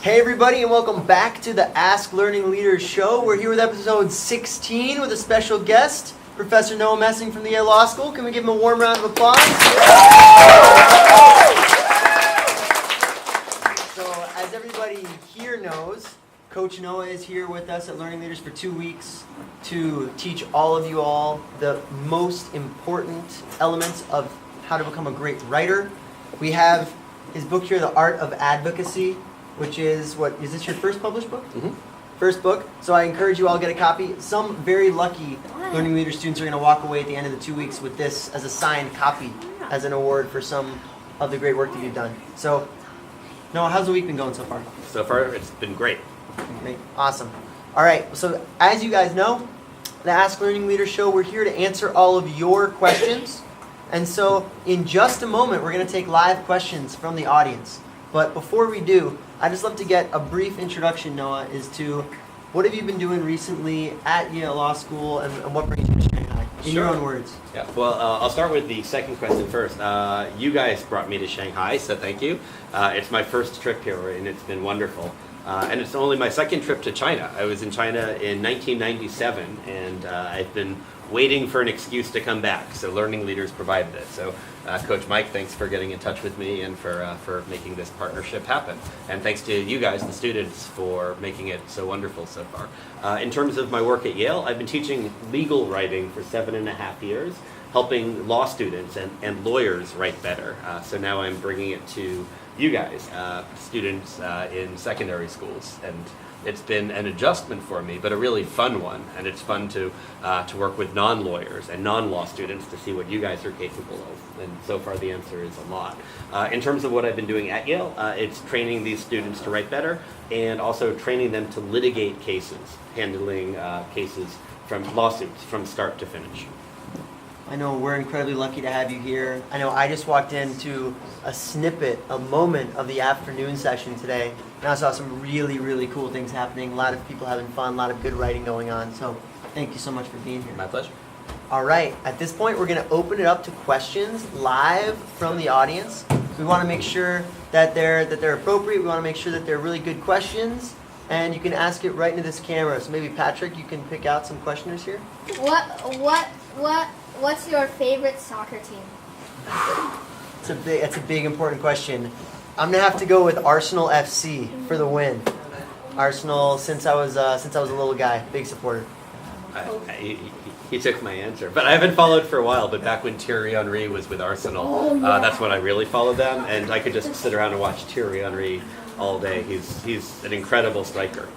Hey everybody, and welcome back to the Ask Learning Leaders show. We're here with episode 16 with a special guest, Professor Noah Messing from the Yale Law School. Can we give him a warm round of applause? So, as everybody here knows, Coach Noah is here with us at Learning Leaders for 2 weeks to teach all of you all the most important elements of how to become a great writer. We have his book here, The Art of Advocacy, which is, is this your first published book? Mm-hmm. First book. So I encourage you all to get a copy. Some very lucky Learning Leader students are going to walk away at the end of the 2 weeks with this as a signed copy, as an award for some of the great work that you've done. So, Noah, how's the week been going so far? So far, it's been great. Great. Awesome. All right, so as you guys know, the Ask Learning Leaders show, we're here to answer all of your questions. And so in just a moment, we're going to take live questions from the audience. But before we do, I'd just love to get a brief introduction, Noah, as to what have you been doing recently at Yale Law School and what brings you to Shanghai? In your own words. Yeah. Well, I'll start with the second question first. You guys brought me to Shanghai, so thank you. It's my first trip here, and it's been wonderful. And it's only my second trip to China. I was in China in 1997, and I've been waiting for an excuse to come back. So Learning Leaders provided it. So Coach Mike, thanks for getting in touch with me and for making this partnership happen. And thanks to you guys, the students, for making it so wonderful so far. In terms of my work at Yale, I've been teaching legal writing for 7.5 years, helping law students and lawyers write better. So now I'm bringing it to you guys, students in secondary schools, and it's been an adjustment for me, but a really fun one. And it's fun to work with non-lawyers and non-law students to see what you guys are capable of. And so far, the answer is a lot. In terms of what I've been doing at Yale, it's training these students to write better, and also training them to litigate cases, handling cases from lawsuits from start to finish. I know we're incredibly lucky to have you here. I know I just walked into a snippet, a moment of the afternoon session today, and I saw some really, really cool things happening. A lot of people having fun, a lot of good writing going on. So thank you so much for being here. My pleasure. All right, at this point, we're going to open it up to questions live from the audience. We want to make sure that they're appropriate. We want to make sure that they're really good questions, and you can ask it right into this camera. So maybe Patrick, you can pick out some questioners here. What's your favorite soccer team? That's a big important question. I'm gonna have to go with Arsenal FC for the win. Arsenal, since I was a little guy, big supporter. He took my answer, but I haven't followed for a while. But back when Thierry Henry was with Arsenal, that's when I really followed them, and I could just sit around and watch Thierry Henry all day. He's an incredible striker.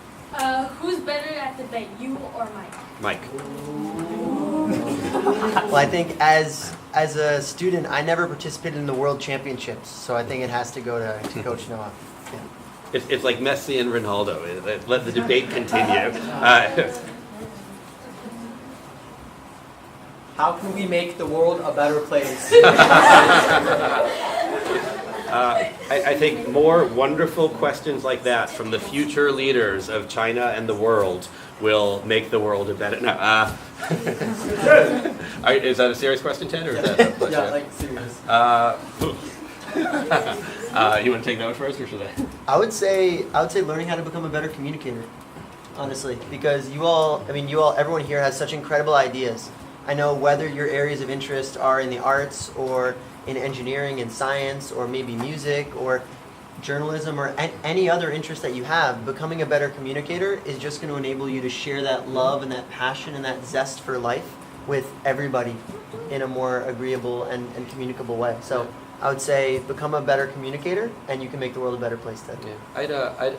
Who's better at debate, you or Mike? Mike. Well, I think as a student, I never participated in the World Championships, so I think it has to go to Coach Noah. Yeah. It's like Messi and Ronaldo. Let the debate continue. How can we make the world a better place? I think more wonderful questions like that from the future leaders of China and the world will make the world a better. No, is that a serious question, Ted, or is that? Yeah, like serious. You want to take that one first, or should I? I would say learning how to become a better communicator, honestly, because everyone here has such incredible ideas. I know whether your areas of interest are in the arts or in engineering and science, or maybe music or journalism, or any other interest that you have, becoming a better communicator is just going to enable you to share that love and that passion and that zest for life with everybody in a more agreeable and communicable way. So I would say become a better communicator, and you can make the world a better place then. Yeah.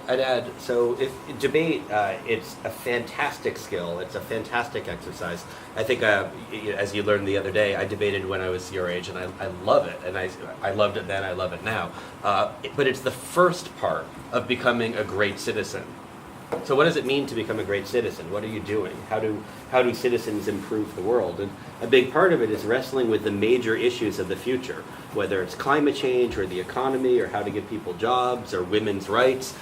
I'd add, so if debate, it's a fantastic skill. It's a fantastic exercise. I think, as you learned the other day, I debated when I was your age, and I love it. And I loved it then, I love it now. But it's the first part of becoming a great citizen. So what does it mean to become a great citizen? What are you doing? How do citizens improve the world? And a big part of it is wrestling with the major issues of the future, whether it's climate change or the economy or how to give people jobs or women's rights,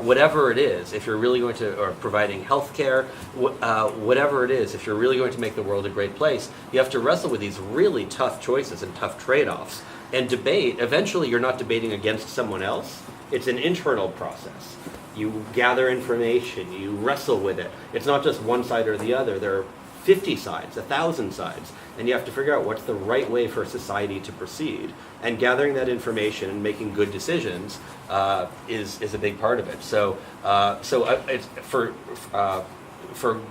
whatever it is. If you're really going to, or providing health care, whatever it is, if you're really going to make the world a great place, you have to wrestle with these really tough choices and tough trade-offs. And debate, eventually you're not debating against someone else. It's an internal process. You gather information, you wrestle with it. It's not just one side or the other. There are 50 sides, 1,000 sides, and you have to figure out what's the right way for society to proceed. And gathering that information and making good decisions is a big part of it. So it's for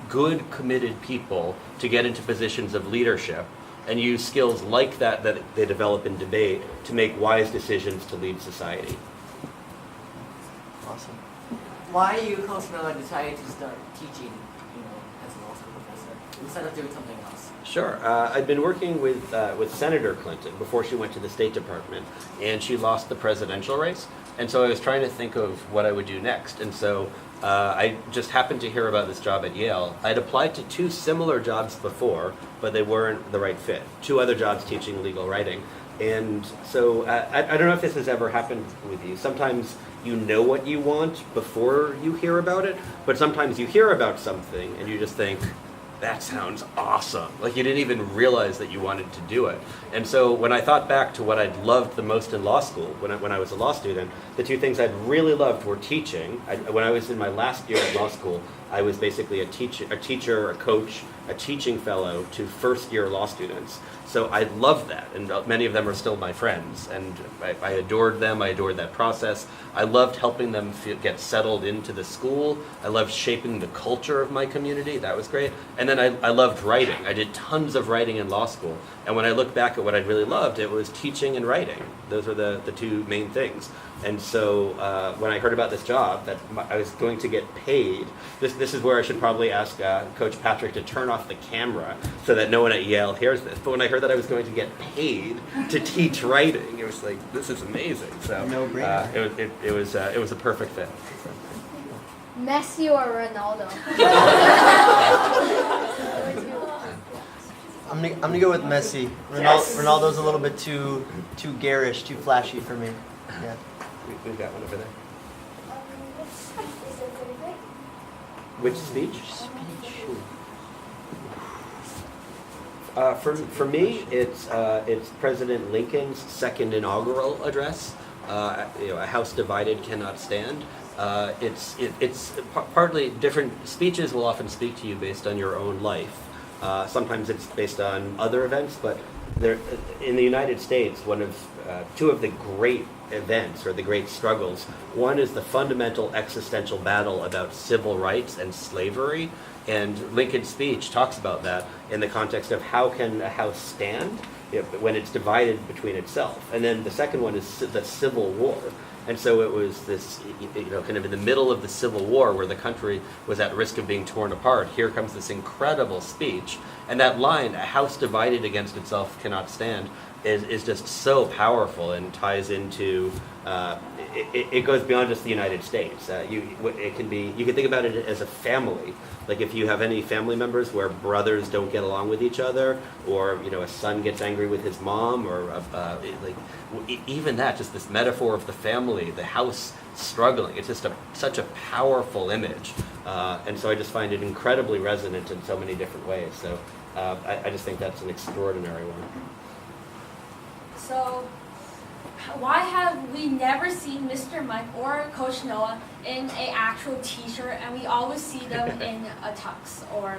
good, committed people to get into positions of leadership and use skills like that they develop in debate to make wise decisions to lead society. Awesome. Why you, Coach Noah, decided to start teaching, as a law school professor, instead of doing something else? Sure. I'd been working with Senator Clinton before she went to the State Department, and she lost the presidential race. And so I was trying to think of what I would do next. And so I just happened to hear about this job at Yale. I'd applied to 2 similar jobs before, but they weren't the right fit. 2 other jobs teaching legal writing. And so I don't know if this has ever happened with you. Sometimes you know what you want before you hear about it, but sometimes you hear about something and you just think, that sounds awesome. Like you didn't even realize that you wanted to do it. And so when I thought back to what I'd loved the most in law school, when I was a law student, the 2 things I'd really loved were teaching. When I was in my last year at law school, I was basically a teacher, a coach, a teaching fellow to first-year law students. So I loved that, and many of them are still my friends, and I adored them. I adored that process. I loved helping them get settled into the school. I loved shaping the culture of my community. That was great. And then I loved writing. I did tons of writing in law school, and when I look back at what I really loved, it was teaching and writing. Those were the 2 main things. And so when I heard about this job, that I was going to get paid, this is where I should probably ask Coach Patrick to turn off the camera so that no one at Yale hears this. But when I heard that I was going to get paid to teach writing, it was like, this is amazing. So No-brainer. it was a perfect fit. Messi or Ronaldo? I'm gonna go with Messi. Ronaldo's a little bit too garish, too flashy for me. Yeah. We've got one over there. Which speech is your favorite? Which speech? For me, it's President Lincoln's second inaugural address. A house divided cannot stand. It's partly different. Speeches will often speak to you based on your own life. Sometimes it's based on other events, but in the United States, 2 of the great events or the great struggles. One is the fundamental existential battle about civil rights and slavery, and Lincoln's speech talks about that in the context of how can a house stand when it's divided between itself. And then the second one is the Civil War. And so it was this, kind of in the middle of the Civil War where the country was at risk of being torn apart. Here comes this incredible speech. And that line, a house divided against itself cannot stand, is just so powerful and ties into, it goes beyond just the United States. You can think about it as a family. Like if you have any family members where brothers don't get along with each other, or a son gets angry with his mom, or even that, just this metaphor of the family, the house struggling. It's just such a powerful image, and so I just find it incredibly resonant in so many different ways. So I just think that's an extraordinary one. So, why have we never seen Mr. Mike or Coach Noah in an actual t-shirt, and we always see them in a tux or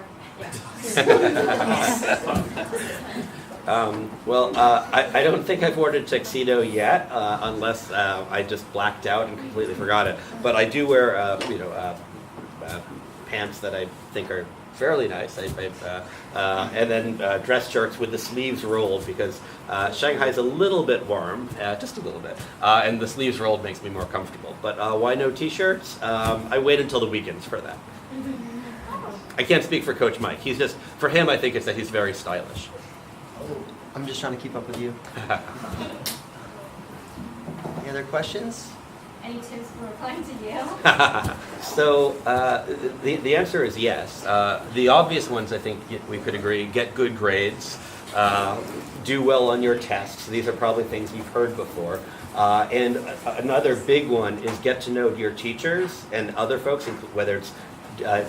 I don't think I've ordered a tuxedo yet, unless I just blacked out and completely forgot it. But I do wear, pants that I think are fairly nice. And then dress shirts with the sleeves rolled, because Shanghai's a little bit warm, just a little bit, and the sleeves rolled makes me more comfortable. But why no t-shirts? I wait until the weekends for that. I can't speak for Coach Mike. For him, I think it's that he's very stylish. I'm just trying to keep up with you. Any other questions? Any tips for applying to Yale? So the answer is yes. The obvious ones, I think we could agree: get good grades, do well on your tests. These are probably things you've heard before. And another big one is get to know your teachers and other folks, whether it's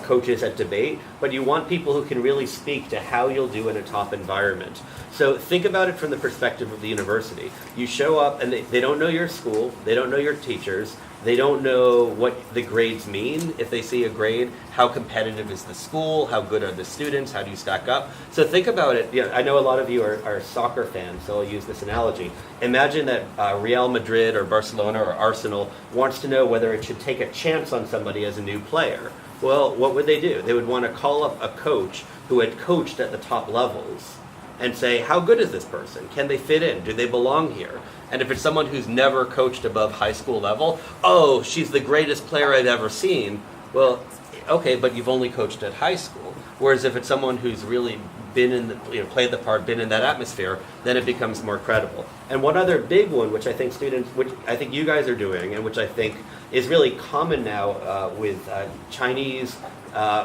coaches at debate, but you want people who can really speak to how you'll do in a top environment. So think about it from the perspective of the university. You show up and they don't know your school, they don't know your teachers, They don't know what the grades mean if they see a grade. How competitive is the school? How good are the students? How do you stack up? So think about it. You know, I know a lot of you are soccer fans, so I'll use this analogy. Imagine that Real Madrid or Barcelona or Arsenal wants to know whether it should take a chance on somebody as a new player. Well, what would they do? They would want to call up a coach who had coached at the top levels and say, how good is this person? Can they fit in? Do they belong here? And if it's someone who's never coached above high school level, oh, she's the greatest player I've ever seen. Well, okay, but you've only coached at high school. Whereas if it's someone who's really been in the, played the part, been in that atmosphere, then it becomes more credible. And one other big one, which I think which I think you guys are doing, and which I think is really common now with Chinese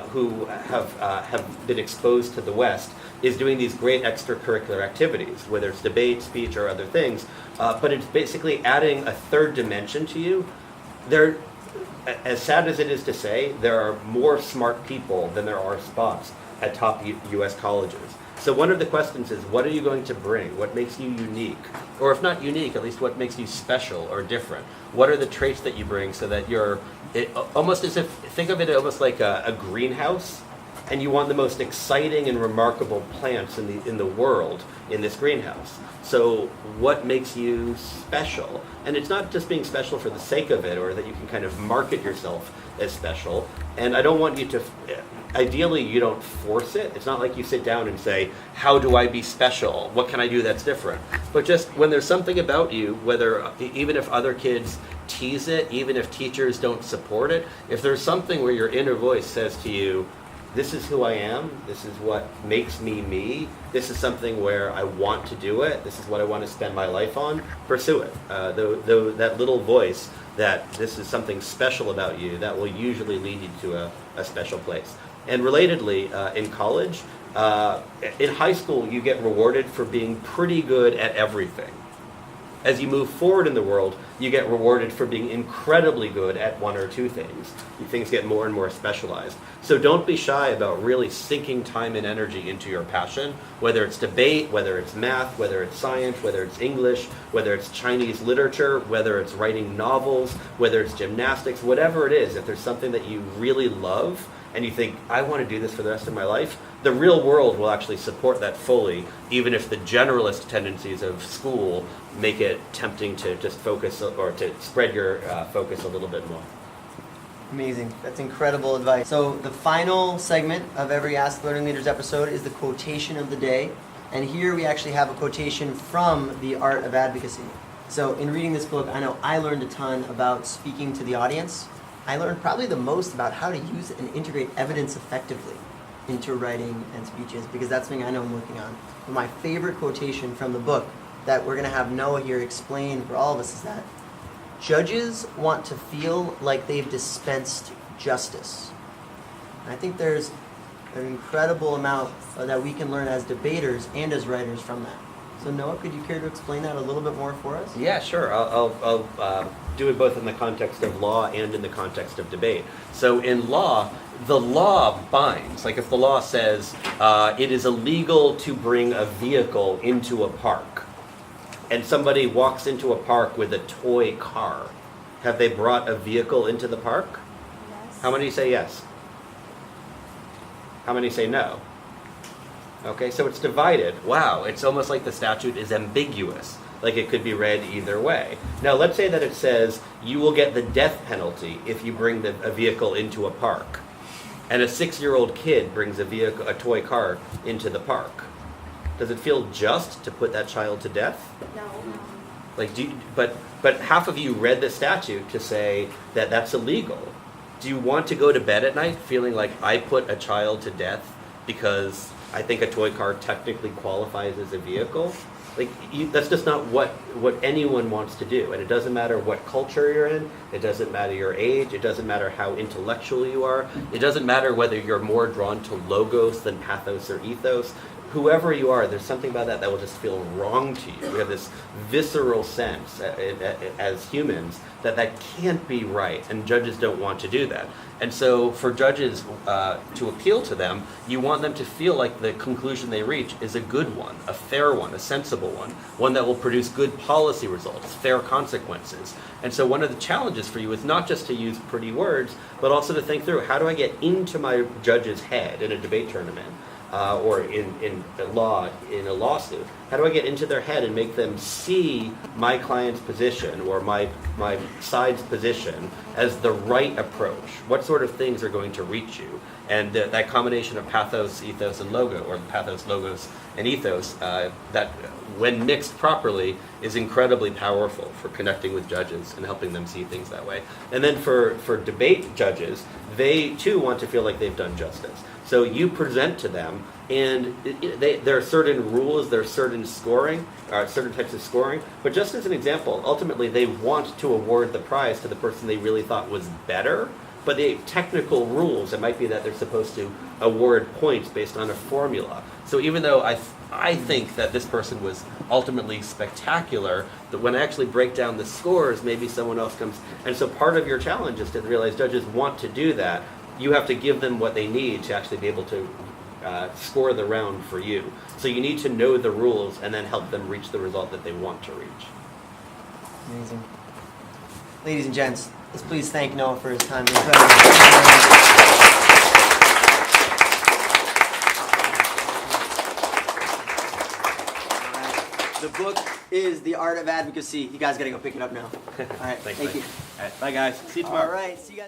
who have been exposed to the West, is doing these great extracurricular activities, whether it's debate, speech, or other things. But it's basically adding a third dimension to you. There, as sad as it is to say, there are more smart people than there are spots at top U.S. colleges. So one of the questions is, what are you going to bring? What makes you unique? Or if not unique, at least what makes you special or different? What are the traits that you bring so that you're, almost as if, think of it almost like a greenhouse, and you want the most exciting and remarkable plants in the world in this greenhouse. So what makes you special? And it's not just being special for the sake of it, or that you can kind of market yourself as special. And I don't want you to, ideally you don't force it. It's not like you sit down and say, how do I be special? What can I do that's different? But just when there's something about you, whether, even if other kids tease it, even if teachers don't support it, if there's something where your inner voice says to you, this is who I am, this is what makes me me, this is something where I want to do it, this is what I want to spend my life on, pursue it. Though that little voice that this is something special about you, that will usually lead you to a special place. And relatedly, in college, in high school, you get rewarded for being pretty good at everything. As you move forward in the world, you get rewarded for being incredibly good at one or two things. Things get more and more specialized. So don't be shy about really sinking time and energy into your passion, whether it's debate, whether it's math, whether it's science, whether it's English, whether it's Chinese literature, whether it's writing novels, whether it's gymnastics, whatever it is. If there's something that you really love and you think, I want to do this for the rest of my life, the real world will actually support that fully, even if the generalist tendencies of school make it tempting to just focus or to spread your focus a little bit more. Amazing. That's incredible advice. So the final segment of every Ask Learning Leaders episode is the quotation of the day. And here we actually have a quotation from The Art of Advocacy. So in reading this book, I know I learned a ton about speaking to the audience. I learned probably the most about how to use and integrate evidence effectively into writing and speeches, because that's something I know I'm working on. But my favorite quotation from the book that we're going to have Noah here explain for all of us is that judges want to feel like they've dispensed justice. And I think there's an incredible amount that we can learn as debaters and as writers from that. So Noah, could you care to explain that a little bit more for us? Yeah, sure. I'll do it both in the context of law and in the context of debate. So in law, the law binds. Like if the law says it is illegal to bring a vehicle into a park, and somebody walks into a park with a toy car, have they brought a vehicle into the park? Yes. How many say yes? How many say no? Okay, so it's divided. Wow, it's almost like the statute is ambiguous. Like it could be read either way. Now let's say that it says you will get the death penalty if you bring a vehicle into a park. And a 6-year-old kid brings a toy car into the park. Does it feel just to put that child to death? No. Like, but half of you read the statute to say that that's illegal. Do you want to go to bed at night feeling like I put a child to death because I think a toy car technically qualifies as a vehicle? Like, that's just not what anyone wants to do. And it doesn't matter what culture you're in. It doesn't matter your age. It doesn't matter how intellectual you are. It doesn't matter whether you're more drawn to logos than pathos or ethos. whoever you are, there's something about that will just feel wrong to you. We have this visceral sense as humans that can't be right, and judges don't want to do that. And so for judges to appeal to them, you want them to feel like the conclusion they reach is a good one, a fair one, a sensible one that will produce good policy results, fair consequences. And so one of the challenges for you is not just to use pretty words, but also to think through, how do I get into my judge's head in a debate tournament? Or in a lawsuit, how do I get into their head and make them see my client's position or my side's position as the right approach? What sort of things are going to reach you? And that combination of pathos, ethos, and logo, or pathos, logos, and ethos, that when mixed properly is incredibly powerful for connecting with judges and helping them see things that way. And then for debate judges, they too want to feel like they've done justice. So you present to them, and there are certain rules, there are certain scoring, certain types of scoring. But just as an example, ultimately they want to award the prize to the person they really thought was better. But the technical rules, it might be that they're supposed to award points based on a formula. So even though I think that this person was ultimately spectacular, that when I actually break down the scores, maybe someone else comes. And so part of your challenge is to realize judges want to do that. You have to give them what they need to actually be able to score the round for you. So you need to know the rules and then help them reach the result that they want to reach. Amazing. Ladies and gents, let's please thank Noah for his time. The book is The Art of Advocacy. You guys got to go pick it up now. All right. Thanks, thank you. All right, bye guys. See you tomorrow. All right. See you guys.